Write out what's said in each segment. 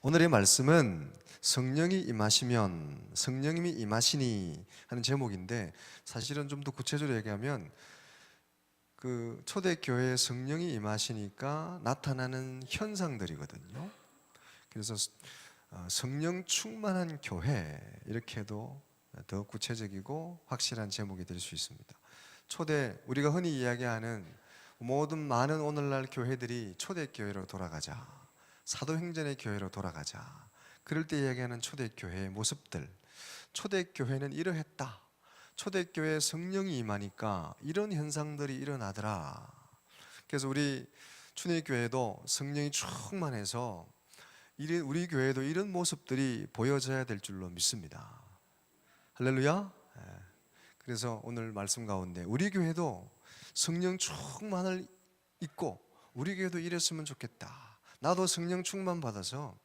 오늘의 말씀은 성령이 임하시면 성령님이 임하시니 하는 제목인데, 사실은 좀 더 구체적으로 얘기하면 초대교회에 성령이 임하시니까 나타나는 현상들이거든요. 그래서 성령 충만한 교회, 이렇게 해도 더 구체적이고 확실한 제목이 될 수 있습니다. 우리가 흔히 이야기하는 모든 많은 오늘날 교회들이 초대교회로 돌아가자, 사도행전의 교회로 돌아가자, 그럴 때 이야기하는 초대교회의 모습들, 초대교회는 이러했다, 초대교회에 성령이 임하니까 이런 현상들이 일어나더라. 그래서 우리 춘희교회도 성령이 충만해서 우리 교회도 이런 모습들이 보여져야 될 줄로 믿습니다. 할렐루야. 그래서 오늘 말씀 가운데 우리 교회도 성령 충만을 잊고 우리 교회도 이랬으면 좋겠다, 나도 성령 충만 받아서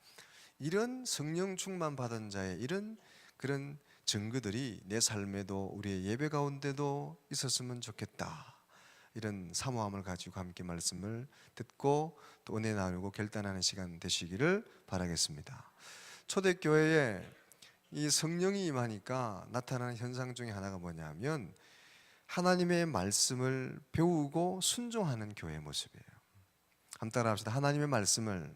이런 성령 충만 받은 자의 이런 그런 증거들이 내 삶에도 우리의 예배 가운데도 있었으면 좋겠다, 이런 사모함을 가지고 함께 말씀을 듣고 또 은혜 나누고 결단하는 시간 되시기를 바라겠습니다. 초대교회에 이 성령이 임하니까 나타나는 현상 중에 하나가 뭐냐면 하나님의 말씀을 배우고 순종하는 교회의 모습이에요. 한번 따라 합시다. 하나님의 말씀을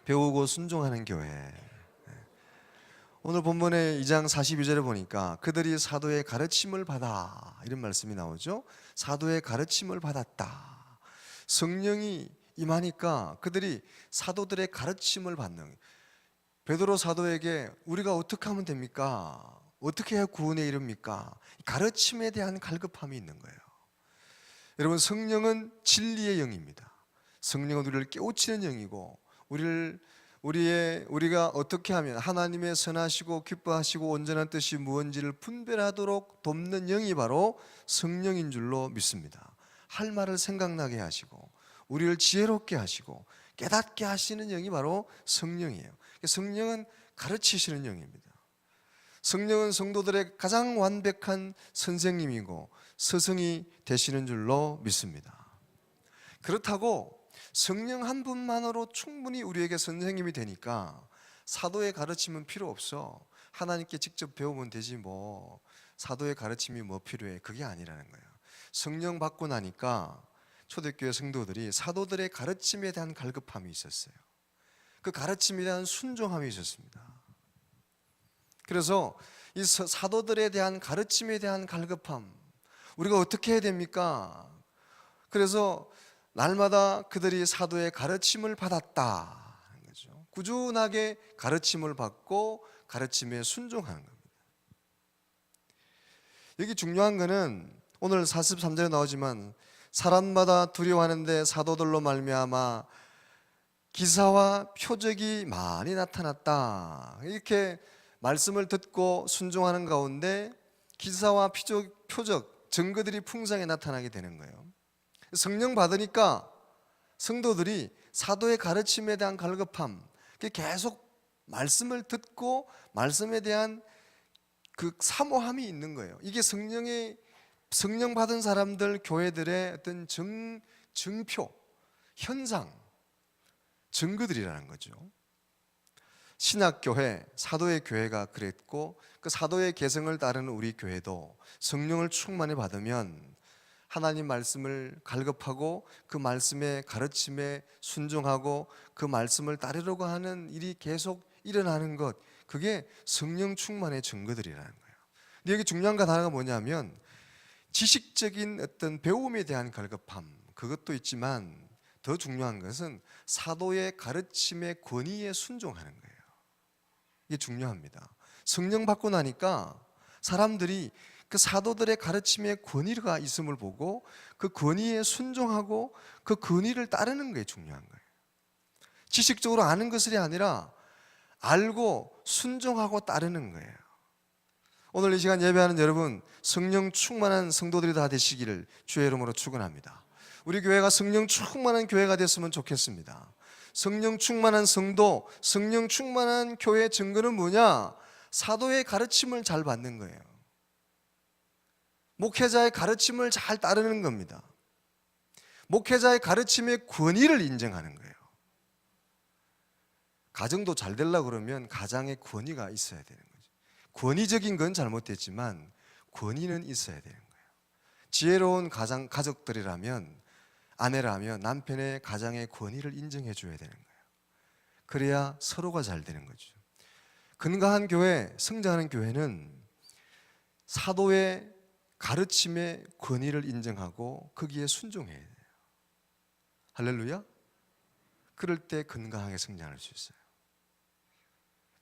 배우고 순종하는 교회. 오늘 본문의 2장 42절에 보니까 그들이 사도의 가르침을 받아, 이런 말씀이 나오죠. 사도의 가르침을 받았다. 성령이 임하니까 그들이 사도들의 가르침을 받는, 베드로 사도에게 우리가 어떻게 하면 됩니까? 어떻게 해야 구원에 이릅니까? 가르침에 대한 갈급함이 있는 거예요. 여러분, 성령은 진리의 영입니다. 성령은 우리를 깨우치는 영이고, 우리가 어떻게 하면 하나님의 선하시고 기뻐하시고 온전한 뜻이 무엇인지를 분별하도록 돕는 영이 바로 성령인 줄로 믿습니다. 할 말을 생각나게 하시고 우리를 지혜롭게 하시고 깨닫게 하시는 영이 바로 성령이에요. 성령은 가르치시는 영입니다. 성령은 성도들의 가장 완벽한 선생님이고 스승이 되시는 줄로 믿습니다. 그렇다고 성령 한 분만으로 충분히 우리에게 선생님이 되니까 사도의 가르침은 필요 없어, 하나님께 직접 배우면 되지 뭐 사도의 가르침이 뭐 필요해, 그게 아니라는 거예요. 성령 받고 나니까 초대교회 성도들이 사도들의 가르침에 대한 갈급함이 있었어요. 그 가르침에 대한 순종함이 있었습니다. 그래서 이 사도들에 대한 가르침에 대한 갈급함, 우리가 어떻게 해야 됩니까? 그래서 날마다 그들이 사도의 가르침을 받았다, 꾸준하게 가르침을 받고 가르침에 순종하는 겁니다. 여기 중요한 거는 오늘 43절에 나오지만 사람마다 두려워하는데 사도들로 말미암아 기사와 표적이 많이 나타났다, 이렇게 말씀을 듣고 순종하는 가운데 기사와 표적, 증거들이 풍성하게 나타나게 되는 거예요. 성령 받으니까 성도들이 사도의 가르침에 대한 갈급함, 계속 말씀을 듣고 말씀에 대한 그 사모함이 있는 거예요. 이게 성령 받은 사람들 교회들의 어떤 증표, 현상, 증거들이라는 거죠. 신약교회, 사도의 교회가 그랬고 그 사도의 계승을 따르는 우리 교회도 성령을 충만히 받으면 하나님 말씀을 갈급하고 그 말씀의 가르침에 순종하고 그 말씀을 따르려고 하는 일이 계속 일어나는 것, 그게 성령 충만의 증거들이라는 거예요. 근데 여기 중요한 것 하나가 뭐냐면 지식적인 어떤 배움에 대한 갈급함, 그것도 있지만 더 중요한 것은 사도의 가르침의 권위에 순종하는 거예요. 이게 중요합니다. 성령 받고 나니까 사람들이 그 사도들의 가르침에 권위가 있음을 보고 그 권위에 순종하고 그 권위를 따르는 게 중요한 거예요. 지식적으로 아는 것이 아니라 알고 순종하고 따르는 거예요. 오늘 이 시간 예배하는 여러분, 성령 충만한 성도들이 다 되시기를 주의 이름으로 축원합니다. 우리 교회가 성령 충만한 교회가 됐으면 좋겠습니다. 성령 충만한 성도, 성령 충만한 교회의 증거는 뭐냐? 사도의 가르침을 잘 받는 거예요. 목회자의 가르침을 잘 따르는 겁니다. 목회자의 가르침의 권위를 인정하는 거예요. 가정도 잘 되려고 그러면 가장의 권위가 있어야 되는 거죠. 권위적인 건 잘못됐지만 권위는 있어야 되는 거예요. 지혜로운 가족들이라면, 아내라면 남편의 가장의 권위를 인정해 줘야 되는 거예요. 그래야 서로가 잘 되는 거죠. 건강한 교회, 성장하는 교회는 사도의 가르침의 권위를 인정하고 거기에 순종해야 돼요. 할렐루야. 그럴 때 건강하게 성장할 수 있어요.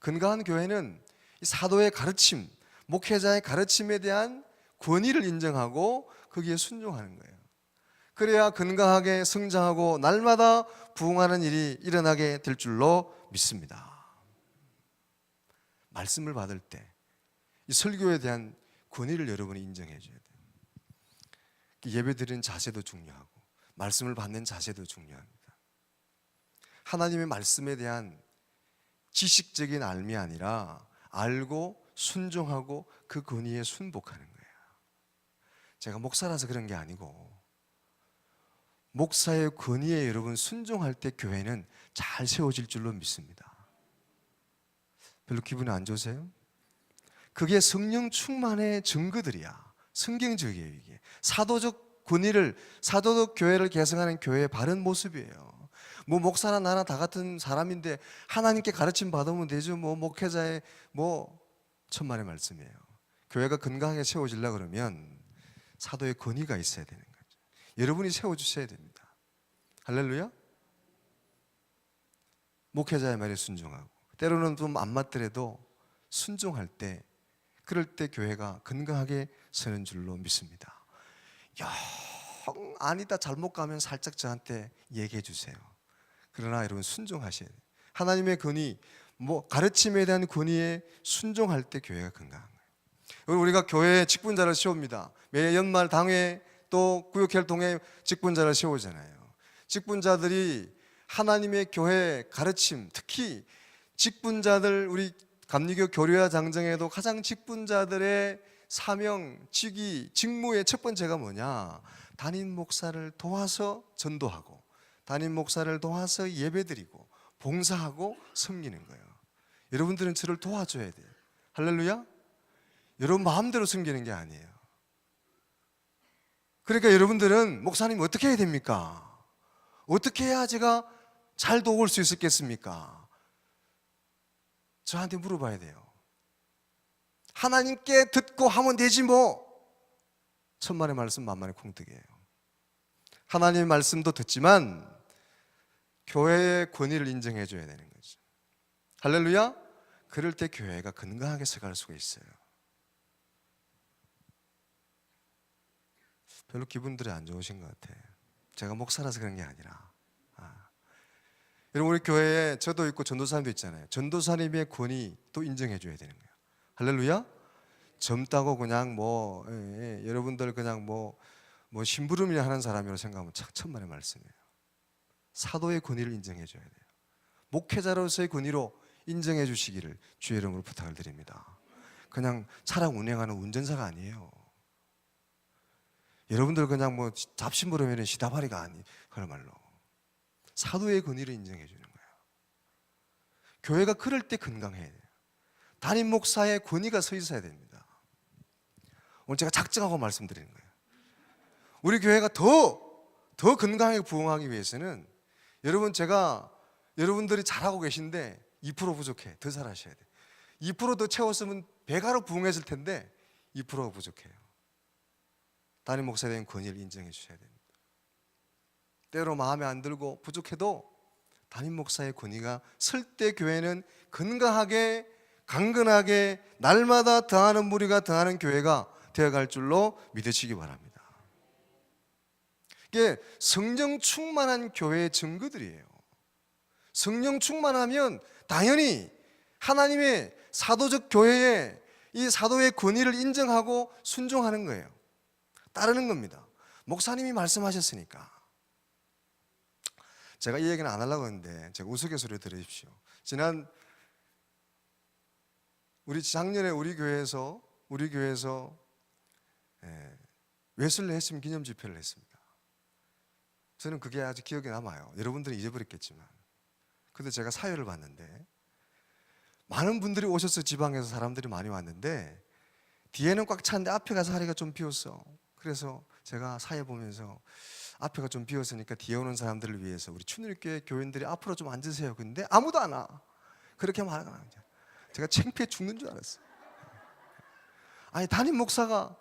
건강한 교회는 사도의 가르침, 목회자의 가르침에 대한 권위를 인정하고 거기에 순종하는 거예요. 그래야 건강하게 성장하고 날마다 부흥하는 일이 일어나게 될 줄로 믿습니다. 말씀을 받을 때 이 설교에 대한 권위를 여러분이 인정해 줘야 돼요. 예배 드리는 자세도 중요하고 말씀을 받는 자세도 중요합니다. 하나님의 말씀에 대한 지식적인 알미 아니라 알고 순종하고 그 권위에 순복하는 거예요. 제가 목사라서 그런 게 아니고 목사의 권위에 여러분 순종할 때 교회는 잘 세워질 줄로 믿습니다. 별로 기분이 안 좋으세요? 그게 성령 충만의 증거들이야. 성경적이에요. 이게 사도적 권위를, 사도적 교회를 개성하는 교회의 바른 모습이에요. 뭐 목사나 나나 다 같은 사람인데 하나님께 가르침 받으면 되죠. 뭐 목회자의 천만의 말씀이에요. 교회가 건강하게 세워지려고 그러면 사도의 권위가 있어야 되는 거죠. 여러분이 세워주셔야 됩니다. 할렐루야. 목회자의 말에 순종하고 때로는 좀 안 맞더라도 순종할 때, 그럴 때 교회가 건강하게 서는 줄로 믿습니다. 영 아니다 잘못 가면 살짝 저한테 얘기해 주세요. 그러나 여러분 순종하셔야 돼요. 하나님의 권위, 가르침에 대한 권위에 순종할 때 교회가 건강한 거예요. 우리가 교회에 직분자를 세웁니다. 매 연말 당회 또 구역회를 통해 직분자를 세우잖아요. 직분자들이 하나님의 교회 가르침, 특히 직분자들, 우리 감리교 교류와 장정에도 가장 직분자들의 사명, 직위, 직무의 첫 번째가 뭐냐? 담임 목사를 도와서 전도하고 담임 목사를 도와서 예배드리고 봉사하고 섬기는 거예요. 여러분들은 저를 도와줘야 돼요. 할렐루야. 여러분 마음대로 섬기는 게 아니에요. 그러니까 여러분들은 목사님 어떻게 해야 됩니까? 어떻게 해야 제가 잘 도울 수 있겠습니까? 저한테 물어봐야 돼요. 하나님께 듣고 하면 되지 뭐. 천만의 말씀 만만의 콩떡이에요. 하나님의 말씀도 듣지만 교회의 권위를 인정해 줘야 되는 거죠. 할렐루야. 그럴 때 교회가 건강하게 서갈 수가 있어요. 별로 기분들이 안 좋으신 것 같아요. 제가 목사라서 그런 게 아니라 여러분 우리 교회에 저도 있고 전도사님도 있잖아요. 전도사님의 권위 또 인정해 줘야 되는 거예요. 할렐루야. 젊다고 그냥 여러분들 그냥 심부름이나 하는 사람이라고 생각하면 천만의 말씀이에요. 사도의 권위를 인정해 줘야 돼요. 목회자로서의 권위로 인정해 주시기를 주의 이름으로 부탁을 드립니다. 그냥 차량 운행하는 운전사가 아니에요. 여러분들 그냥 잡심부름이는 시다바리가 아니, 그야말로 사도의 권위를 인정해 주는 거예요. 교회가 그럴 때 건강해야 돼요. 담임 목사의 권위가 서 있어야 됩니다. 오늘 제가 작정하고 말씀드리는 거예요. 우리 교회가 더 건강하게 부흥하기 위해서는 여러분들이 잘하고 계신데 2% 부족해. 더 잘하셔야 돼요. 2% 더 채웠으면 배가로 부흥했을 텐데 2%가 부족해요. 담임 목사에 대한 권위를 인정해 주셔야 됩니다. 때로 마음에 안 들고 부족해도 담임 목사의 권위가 설 때 교회는 건강하게 강건하게 날마다 더하는 무리가 더하는 교회가 되어갈 줄로 믿으시기 바랍니다. 이게 성령 충만한 교회의 증거들이에요. 성령 충만하면 당연히 하나님의 사도적 교회의 이 사도의 권위를 인정하고 순종하는 거예요. 따르는 겁니다. 목사님이 말씀하셨으니까. 제가 이 얘기는 안 하려고 했는데 제가 우스갯소리를 들으십시오. 작년에 우리 교회에서 웨슬리 핵심 기념 집회를 했습니다. 저는 그게 아주 기억에 남아요. 여러분들은 잊어버렸겠지만 근데 제가 사회를 봤는데 많은 분들이 오셔서 지방에서 사람들이 많이 왔는데 뒤에는 꽉 찼는데 앞에가 자리가 좀 비었어. 그래서 제가 사회 보면서 앞에가 좀 비었으니까 뒤에 오는 사람들을 위해서 우리 춘일교회 교인들이 앞으로 좀 앉으세요. 근데 아무도 안 와. 그렇게 말하는 거예요. 제가 창피해 죽는 줄 알았어요. 아니 담임 목사가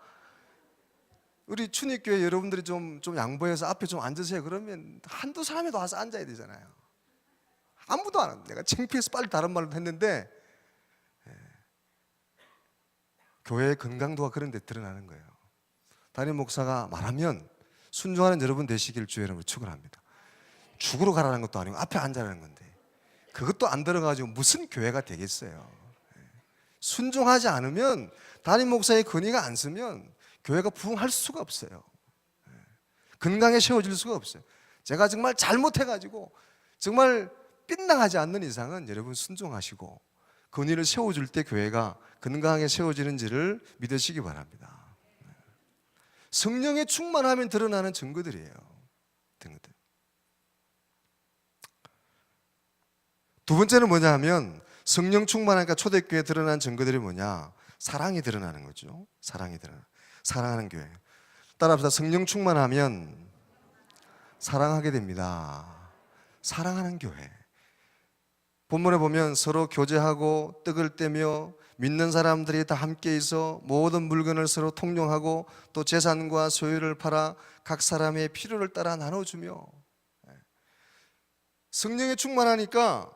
우리 춘익교회 여러분들이 좀 양보해서 앞에 좀 앉으세요. 그러면 한두 사람이 더 와서 앉아야 되잖아요. 아무도 안 한다. 내가 창피해서 빨리 다른 말로 했는데 교회의 건강도가 그런 데 드러나는 거예요. 담임 목사가 말하면 순종하는 여러분 되시길 주의 이름으로 축원합니다. 죽으러 가라는 것도 아니고 앞에 앉아라는 건데 그것도 안 들어가지고 무슨 교회가 되겠어요. 순종하지 않으면 담임 목사의 건의가 안 쓰면 교회가 부흥할 수가 없어요. 건강에 세워질 수가 없어요. 제가 정말 잘못해가지고 정말 빗나가지 않는 이상은 여러분 순종하시고 건의를 세워줄 때 교회가 건강하게 세워지는지를 믿으시기 바랍니다. 성령의 충만하면 드러나는 증거들이에요. 증거들. 두 번째는 뭐냐 하면 성령 충만하니까 초대교회에 드러난 증거들이 뭐냐? 사랑이 드러나는 거죠. 사랑이 드러나. 사랑하는 교회. 따라합시다. 성령 충만하면 사랑하게 됩니다. 사랑하는 교회. 본문에 보면 서로 교제하고 떡을 떼며 믿는 사람들이 다 함께 있어 모든 물건을 서로 통용하고 또 재산과 소유를 팔아 각 사람의 필요를 따라 나눠주며 성령에 충만하니까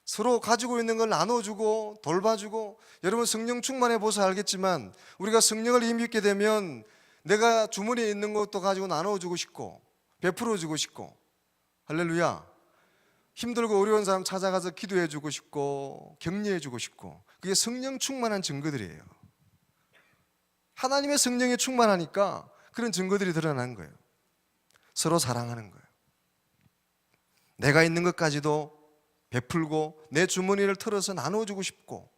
서로 가지고 있는 걸 나눠주고 돌봐주고 여러분 성령 충만해 보셔서 알겠지만 우리가 성령을 힘입게 되면 내가 주머니에 있는 것도 가지고 나눠주고 싶고 베풀어주고 싶고 할렐루야 힘들고 어려운 사람 찾아가서 기도해주고 싶고 격려해주고 싶고 그게 성령 충만한 증거들이에요. 하나님의 성령에 충만하니까 그런 증거들이 드러나는 거예요. 서로 사랑하는 거예요. 내가 있는 것까지도 베풀고 내 주머니를 털어서 나눠주고 싶고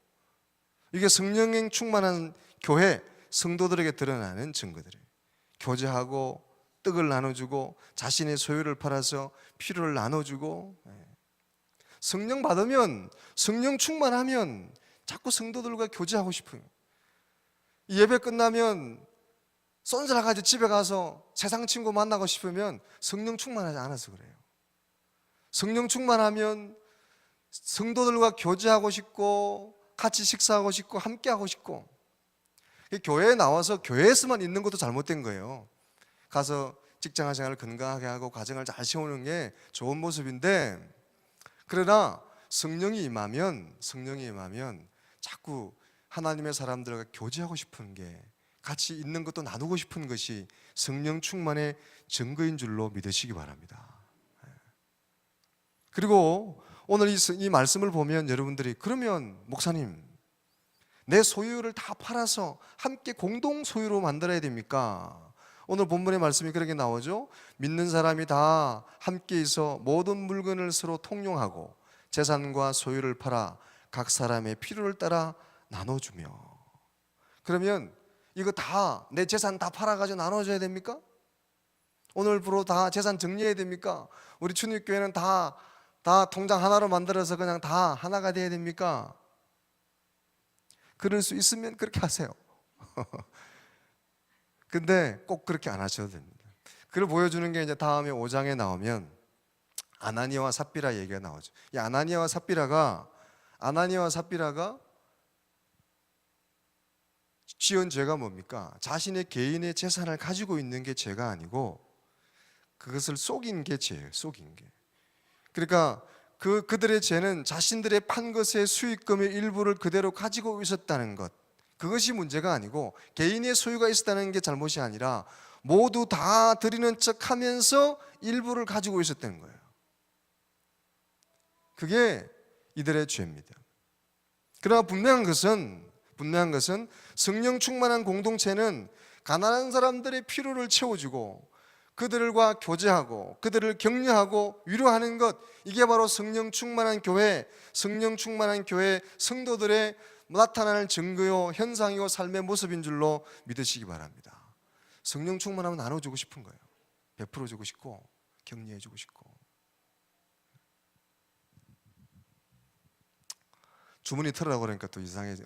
이게 성령에 충만한 교회 성도들에게 드러나는 증거들이에요. 교제하고 떡을 나눠주고 자신의 소유를 팔아서 필요를 나눠주고 성령 받으면 성령 충만하면 자꾸 성도들과 교제하고 싶어요. 예배 끝나면 쏜살아가지고 집에 가서 세상 친구 만나고 싶으면 성령 충만하지 않아서 그래요. 성령 충만하면 성도들과 교제하고 싶고 같이 식사하고 싶고 함께하고 싶고 교회에 나와서 교회에서만 있는 것도 잘못된 거예요. 가서 직장 생활을 건강하게 하고 가정을 잘 세우는 게 좋은 모습인데 그러나 성령이 임하면 자꾸 하나님의 사람들과 교제하고 싶은 게 같이 있는 것도 나누고 싶은 것이 성령 충만의 증거인 줄로 믿으시기 바랍니다. 그리고 오늘 이 말씀을 보면 여러분들이 그러면 목사님 내 소유를 다 팔아서 함께 공동 소유로 만들어야 됩니까? 오늘 본문의 말씀이 그렇게 나오죠. 믿는 사람이 다 함께 있어 모든 물건을 서로 통용하고 재산과 소유를 팔아 각 사람의 필요를 따라 나눠주며 그러면 이거 다 내 재산 다 팔아가지고 나눠줘야 됩니까? 오늘부로 다 재산 정리해야 됩니까? 우리 춘익교회는 다 통장 하나로 만들어서 그냥 다 하나가 돼야 됩니까? 그럴 수 있으면 그렇게 하세요. 근데 꼭 그렇게 안 하셔도 됩니다. 그걸 보여주는 게 이제 다음에 5장에 나오면 아나니아와 삽비라 얘기가 나오죠. 이 아나니아와 삽비라가 지은 죄가 뭡니까? 자신의 개인의 재산을 가지고 있는 게 죄가 아니고 그것을 속인 게 죄예요. 속인 게. 그러니까 그들의 죄는 자신들의 판 것의 수익금의 일부를 그대로 가지고 있었다는 것. 그것이 문제가 아니고 개인의 소유가 있었다는 게 잘못이 아니라 모두 다 드리는 척 하면서 일부를 가지고 있었다는 거예요. 그게 이들의 죄입니다. 그러나 분명한 것은 성령 충만한 공동체는 가난한 사람들의 필요를 채워주고 그들과 교제하고 그들을 격려하고 위로하는 것 이게 바로 성령 충만한 교회 성도들의 나타나는 증거요 현상이요 삶의 모습인 줄로 믿으시기 바랍니다. 성령 충만하면 나눠주고 싶은 거예요. 베풀어주고 싶고 격려해주고 싶고 주머니 털으라고 그러니까 또 이상해.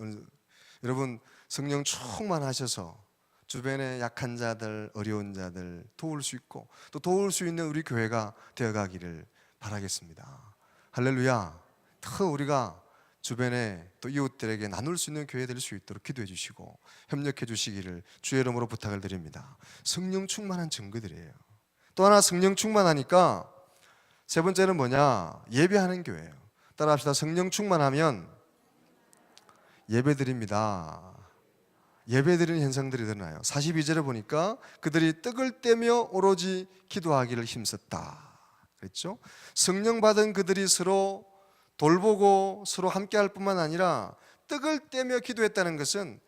여러분 성령 충만하셔서 주변의 약한 자들, 어려운 자들 도울 수 있고 또 도울 수 있는 우리 교회가 되어가기를 바라겠습니다. 할렐루야. 더 우리가 주변에 또 이웃들에게 나눌 수 있는 교회 될 수 있도록 기도해 주시고 협력해 주시기를 주의 이름으로 부탁을 드립니다. 성령 충만한 증거들이에요. 또 하나 성령 충만하니까 세 번째는 뭐냐? 예배하는 교회예요. 따라합시다. 성령 충만하면 예배드립니다. 예배드리는 현상들이 드러나요. 42절에 보니까 그들이 떡을 떼며 오로지 기도하기를 힘썼다 그랬죠. 성령 받은 그들이 서로 돌보고 서로 함께할 뿐만 아니라 떡을 떼며 기도했다는 것은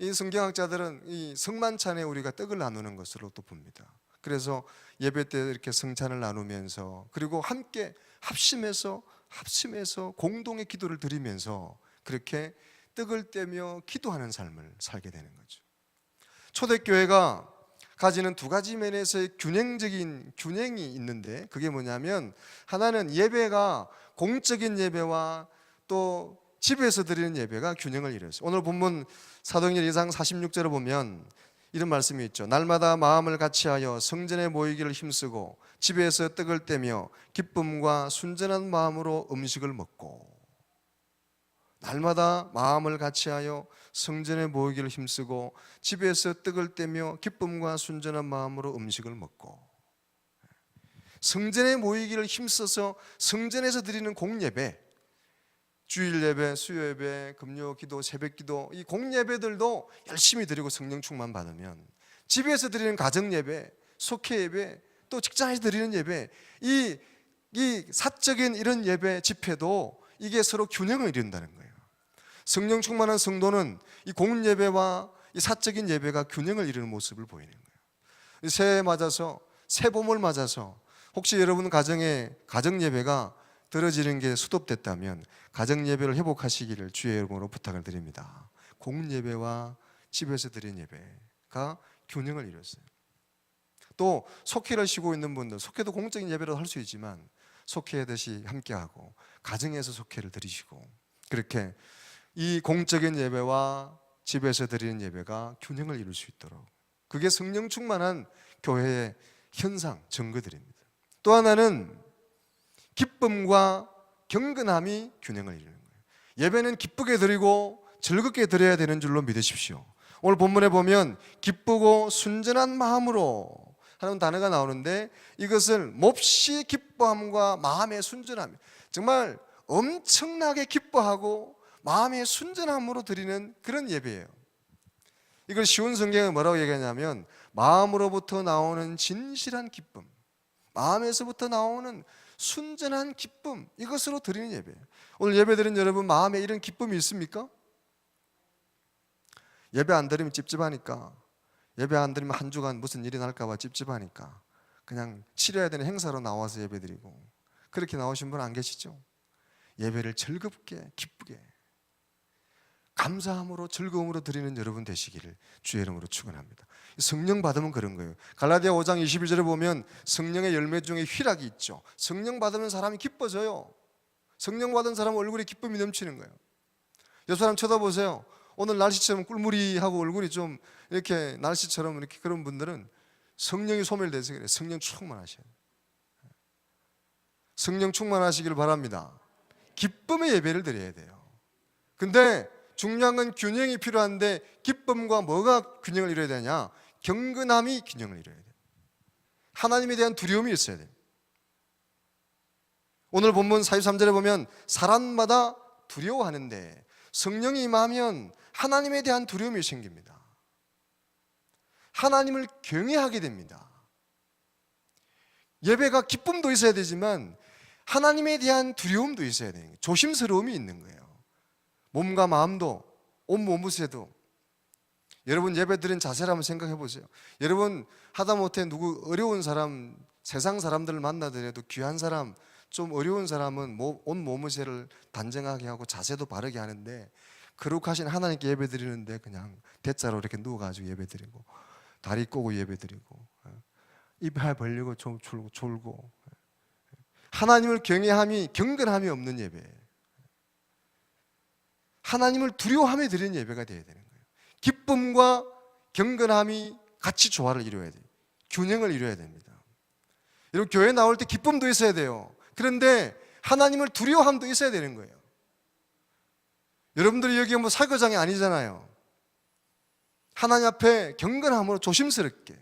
이 성경학자들은 이 성만찬에 우리가 떡을 나누는 것으로 또 봅니다. 그래서 예배 때 이렇게 성찬을 나누면서 그리고 함께 합심해서 공동의 기도를 드리면서 그렇게 떡을 떼며 기도하는 삶을 살게 되는 거죠. 초대교회가 가지는 두 가지 면에서의 균형이 있는데 그게 뭐냐면 하나는 예배가 공적인 예배와 또 집에서 드리는 예배가 균형을 이루었어요. 오늘 본문 사도행전 2장 46절을 보면 이런 말씀이 있죠. 날마다 마음을 같이하여 성전에 모이기를 힘쓰고 집에서 떡을 떼며 기쁨과 순전한 마음으로 음식을 먹고, 날마다 마음을 같이하여 성전에 모이기를 힘쓰고 집에서 떡을 떼며 기쁨과 순전한 마음으로 음식을 먹고. 성전에 모이기를 힘써서 성전에서 드리는 공예배, 주일 예배, 수요 예배, 금요 기도, 새벽 기도, 이 공예배들도 열심히 드리고 성령 충만 받으면 집에서 드리는 가정 예배, 속회 예배, 또 직장에서 드리는 예배, 이 사적인 이런 예배 집회도 이게 서로 균형을 이룬다는 거예요. 성령 충만한 성도는 이 공은 예배와 이 사적인 예배가 균형을 이루는 모습을 보이는 거예요. 새해 맞아서, 새봄을 맞아서 혹시 여러분 가정에 가정 예배가 떨어지는 게 수독됐다면 가정 예배를 회복하시기를 주의 이름으로 부탁을 드립니다. 공 예배와 집에서 드린 예배가 균형을 이뤘어요. 또 속회를 쉬고 있는 분들, 속회도 공적인 예배로 할 수 있지만 속회하듯이 함께하고 가정에서 속회를 드리시고, 그렇게 이 공적인 예배와 집에서 드리는 예배가 균형을 이룰 수 있도록, 그게 성령 충만한 교회의 현상, 증거들입니다. 또 하나는 기쁨과 경건함이 균형을 이루는 거예요. 예배는 기쁘게 드리고 즐겁게 드려야 되는 줄로 믿으십시오. 오늘 본문에 보면 기쁘고 순전한 마음으로 하는 단어가 나오는데, 이것을 몹시 기뻐함과 마음의 순전함, 정말 엄청나게 기뻐하고 마음의 순전함으로 드리는 그런 예배예요. 이걸 쉬운 성경에 뭐라고 얘기하냐면 마음으로부터 나오는 진실한 기쁨, 마음에서부터 나오는 순전한 기쁨, 이것으로 드리는 예배예요. 오늘 예배 드린 여러분 마음에 이런 기쁨이 있습니까? 예배 안 드리면 찝찝하니까, 예배 안 드리면 한 주간 무슨 일이 날까 봐 찝찝하니까 그냥 치러야 되는 행사로 나와서 예배 드리고, 그렇게 나오신 분 안 계시죠? 예배를 즐겁게 기쁘게 감사함으로 즐거움으로 드리는 여러분 되시기를 주의 이름으로 축원합니다. 성령 받으면 그런 거예요. 갈라디아 5장 21절에 보면 성령의 열매 중에 희락이 있죠. 성령 받으면 사람이 기뻐져요. 성령 받은 사람은 얼굴에 기쁨이 넘치는 거예요. 옆 사람 쳐다보세요. 오늘 날씨처럼 꿀무리하고 얼굴이 좀 이렇게 날씨처럼 이렇게 그런 분들은 성령이 소멸돼서 그래요. 성령 충만하셔야 돼요. 성령 충만하시길 바랍니다. 기쁨의 예배를 드려야 돼요. 근데 중요한 건 균형이 필요한데, 기쁨과 뭐가 균형을 이루어야 되냐? 경건함이 균형을 이루어야 돼요. 하나님에 대한 두려움이 있어야 돼요. 오늘 본문 43절에 보면 사람마다 두려워하는데 성령이 임하면 하나님에 대한 두려움이 생깁니다. 하나님을 경외하게 됩니다. 예배가 기쁨도 있어야 되지만 하나님에 대한 두려움도 있어야 되는 거예요. 조심스러움이 있는 거예요. 몸과 마음도, 온몸무새도. 여러분 예배 드린 자세를 한번 생각해 보세요. 여러분 하다못해 누구 어려운 사람, 세상 사람들을 만나더라도 귀한 사람, 좀 어려운 사람은 온몸무새를 단정하게 하고 자세도 바르게 하는데, 거룩하신 하나님께 예배 드리는데 그냥 대자로 이렇게 누워가지고 예배 드리고, 다리 꼬고 예배 드리고, 입 벌리고 좀 졸고, 하나님을 경외함이, 경건함이 없는 예배예요. 하나님을 두려워하며 드리는 예배가 되어야 되는 거예요. 기쁨과 경건함이 같이 조화를 이루어야 돼요. 균형을 이루어야 됩니다. 여러분, 교회 나올 때 기쁨도 있어야 돼요. 그런데 하나님을 두려워함도 있어야 되는 거예요. 여러분들이 여기 뭐 사교장이 아니잖아요. 하나님 앞에 경건함으로 조심스럽게,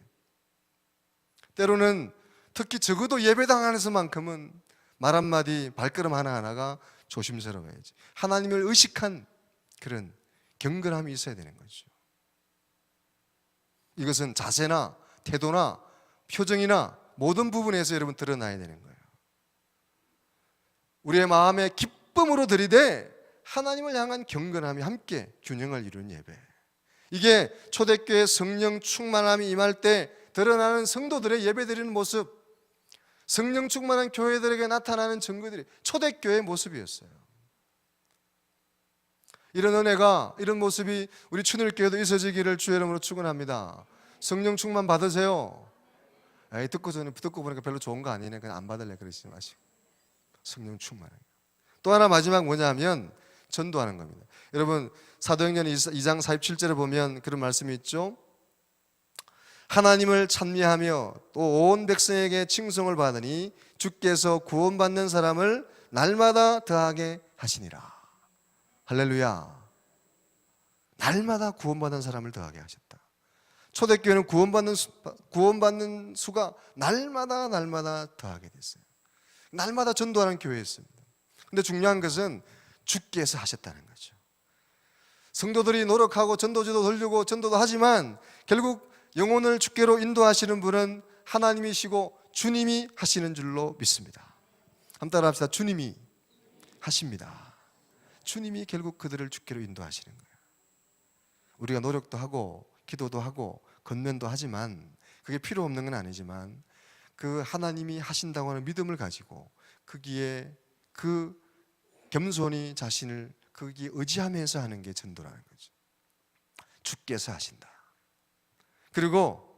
때로는 특히 적어도 예배당 안에서만큼은 말 한마디, 발걸음 하나하나가 조심스러워야지. 하나님을 의식한 그런 경건함이 있어야 되는 거죠. 이것은 자세나 태도나 표정이나 모든 부분에서 여러분 드러나야 되는 거예요. 우리의 마음에 기쁨으로 드리되 하나님을 향한 경건함이 함께 균형을 이루는 예배, 이게 초대교회 성령 충만함이 임할 때 드러나는 성도들의 예배드리는 모습, 성령 충만한 교회들에게 나타나는 증거들이 초대교회의 모습이었어요. 이런 은혜가, 이런 모습이 우리 춘일교회도 있어지기를 주의 이름으로 축원합니다. 성령 충만 받으세요. 에이, 듣고 보니까 별로 좋은 거 아니네, 그냥 안 받을래 그러시지 마시고 성령 충만. 또 하나 마지막 뭐냐면 전도하는 겁니다. 여러분, 사도행전 2장 47절에 보면 그런 말씀이 있죠. 하나님을 찬미하며 또 온 백성에게 칭송을 받으니 주께서 구원받는 사람을 날마다 더하게 하시니라. 할렐루야. 날마다 구원받는 사람을 더하게 하셨다. 초대교회는 구원받는 수가 날마다 더하게 됐어요. 날마다 전도하는 교회였습니다. 근데 중요한 것은 주께서 하셨다는 거죠. 성도들이 노력하고 전도지도 돌리고 전도도 하지만 결국 영혼을 주께로 인도하시는 분은 하나님이시고 주님이 하시는 줄로 믿습니다. 한번 따라합시다. 주님이 하십니다. 주님이 결국 그들을 주께로 인도하시는 거예요. 우리가 노력도 하고 기도도 하고 권면도 하지만 그게 필요 없는 건 아니지만 그 하나님이 하신다고 하는 믿음을 가지고 거기에 그 겸손히 자신을 거기에 의지하면서 하는 게 전도라는 거죠. 주께서 하신다. 그리고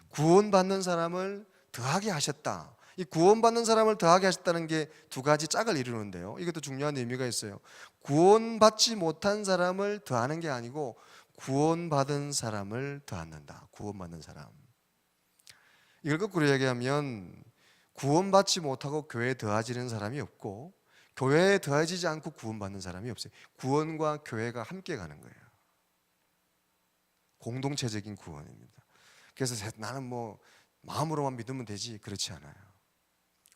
구원받는 사람을 더하게 하셨다. 이 구원받는 사람을 더하게 하셨다는 게 두 가지 짝을 이루는데요, 이것도 중요한 의미가 있어요. 구원받지 못한 사람을 더하는 게 아니고 구원받은 사람을 더한다. 구원받는 사람. 이걸 거꾸로 얘기하면 구원받지 못하고 교회에 더해지는 사람이 없고 교회에 더해지지 않고 구원받는 사람이 없어요. 구원과 교회가 함께 가는 거예요. 공동체적인 구원입니다. 그래서 나는 뭐 마음으로만 믿으면 되지, 그렇지 않아요.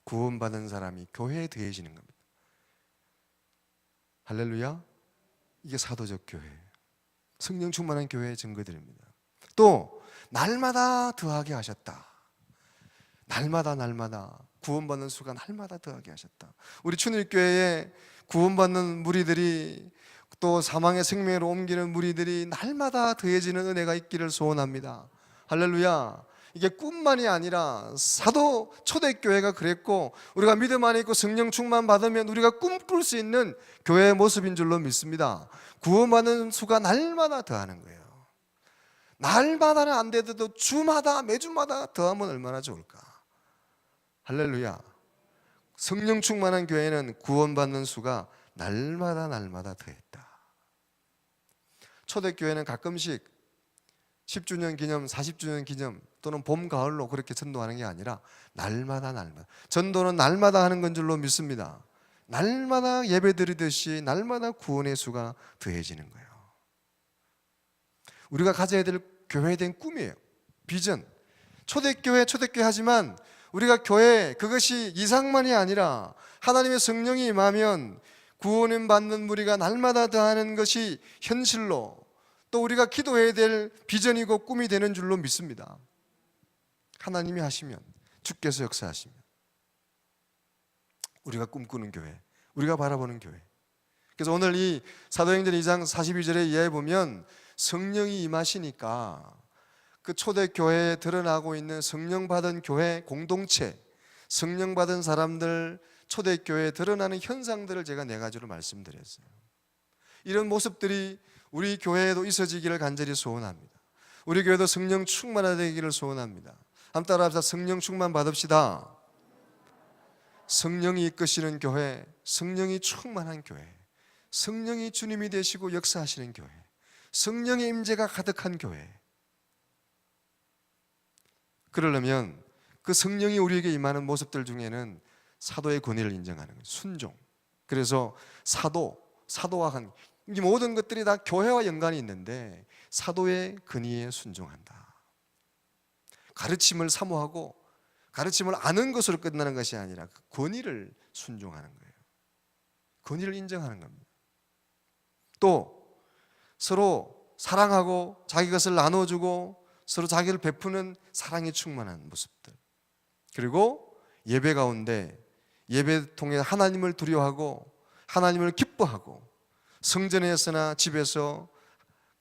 구원받은 사람이 교회에 더해지는 겁니다. 할렐루야. 이게 사도적 교회예요. 성령 충만한 교회의 증거들입니다. 또 날마다 더하게 하셨다. 날마다 구원받는 수가 날마다 더하게 하셨다. 우리 춘일교회에 구원받는 무리들이 또 사망의 생명으로 옮기는 무리들이 날마다 더해지는 은혜가 있기를 소원합니다. 할렐루야. 이게 꿈만이 아니라 사도 초대교회가 그랬고 우리가 믿음 안에 있고 성령 충만 받으면 우리가 꿈꿀 수 있는 교회의 모습인 줄로 믿습니다. 구원받는 수가 날마다 더하는 거예요. 날마다는 안 되더라도 주마다 매주마다 더하면 얼마나 좋을까. 할렐루야. 성령 충만한 교회는 구원받는 수가 날마다 더했다. 초대교회는 가끔씩 10주년 기념, 40주년 기념 또는 봄, 가을로 그렇게 전도하는 게 아니라 날마다 전도는 날마다 하는 건 줄로 믿습니다. 날마다 예배 드리듯이 날마다 구원의 수가 더해지는 거예요. 우리가 가져야 될 교회에 대한 꿈이에요. 비전. 초대교회 하지만 우리가 교회, 그것이 이상만이 아니라 하나님의 성령이 임하면 구원을 받는 무리가 날마다 더하는 것이 현실로 또 우리가 기도해야 될 비전이고 꿈이 되는 줄로 믿습니다. 하나님이 하시면, 주께서 역사하시면 우리가 꿈꾸는 교회, 우리가 바라보는 교회. 그래서 오늘 이 사도행전 2장 42절에 이하에 보면 성령이 임하시니까 그 초대교회에 드러나고 있는 성령 받은 교회 공동체, 성령 받은 사람들, 초대교회에 드러나는 현상들을 제가 네 가지로 말씀드렸어요. 이런 모습들이 우리 교회에도 있어지기를 간절히 소원합니다. 우리 교회도 성령 충만하기를 소원합니다. 한번 따라합시다. 성령 충만 받읍시다. 성령이 이끄시는 교회, 성령이 충만한 교회, 성령이 주님이 되시고 역사하시는 교회, 성령의 임재가 가득한 교회. 그러려면 그 성령이 우리에게 임하는 모습들 중에는 사도의 권위를 인정하는 거예요. 순종. 그래서 사도와 이 모든 것들이 다 교회와 연관이 있는데 사도의 권위에 순종한다. 가르침을 사모하고 가르침을 아는 것으로 끝나는 것이 아니라 그 권위를 순종하는 거예요. 권위를 인정하는 겁니다. 또 서로 사랑하고 자기 것을 나눠주고 서로 자기를 베푸는 사랑이 충만한 모습들. 그리고 예배 가운데 예배 통해 하나님을 두려워하고 하나님을 기뻐하고 성전에서나 집에서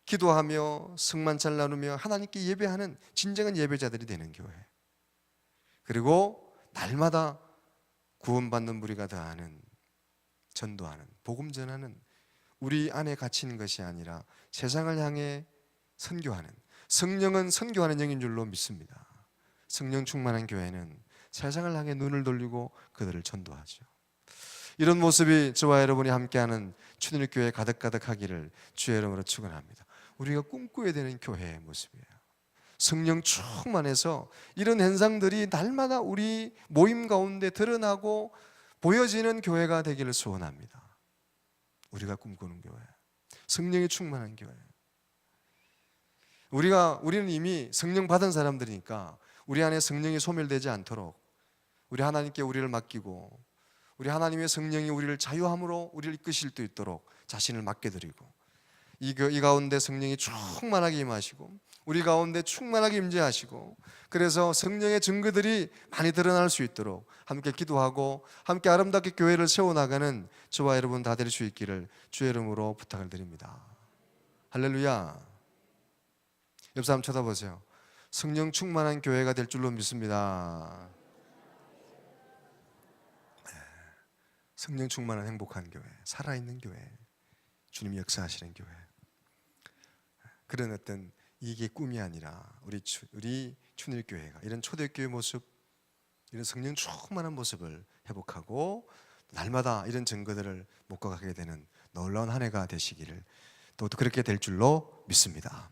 기도하며 성만찬 나누며 하나님께 예배하는 진정한 예배자들이 되는 교회. 그리고 날마다 구원받는 무리가 더하는 전도하는 복음 전하는 우리 안에 갇히는 것이 아니라 세상을 향해 선교하는, 성령은 선교하는 영인 줄로 믿습니다. 성령 충만한 교회는 세상을 향해 눈을 돌리고 그들을 전도하죠. 이런 모습이 저와 여러분이 함께하는 추리교회 가득가득하기를 주의 이름으로 축원합니다. 우리가 꿈꿔야 되는 교회의 모습이에요. 성령 충만해서 이런 현상들이 날마다 우리 모임 가운데 드러나고 보여지는 교회가 되기를 소원합니다. 우리가 꿈꾸는 교회, 성령이 충만한 교회. 우리는 이미 성령 받은 사람들이니까 우리 안에 성령이 소멸되지 않도록 우리 하나님께 우리를 맡기고 우리 하나님의 성령이 우리를 자유함으로 우리를 이끄실 수 있도록 자신을 맡겨드리고 이 가운데 성령이 충만하게 임하시고 우리 가운데 충만하게 임재하시고 그래서 성령의 증거들이 많이 드러날 수 있도록 함께 기도하고 함께 아름답게 교회를 세워나가는 저와 여러분 다 될 수 있기를 주의 이름으로 부탁을 드립니다. 할렐루야. 옆 사람 쳐다보세요. 성령 충만한 교회가 될 줄로 믿습니다. 성령 충만한 행복한 교회, 살아있는 교회, 주님이 역사하시는 교회. 그런 어떤 이게 꿈이 아니라 우리 춘일교회가 이런 초대교회 모습, 이런 성령 충만한 모습을 회복하고 날마다 이런 증거들을 목격하게 되는 놀라운 한 해가 되시기를 또 그렇게 될 줄로 믿습니다.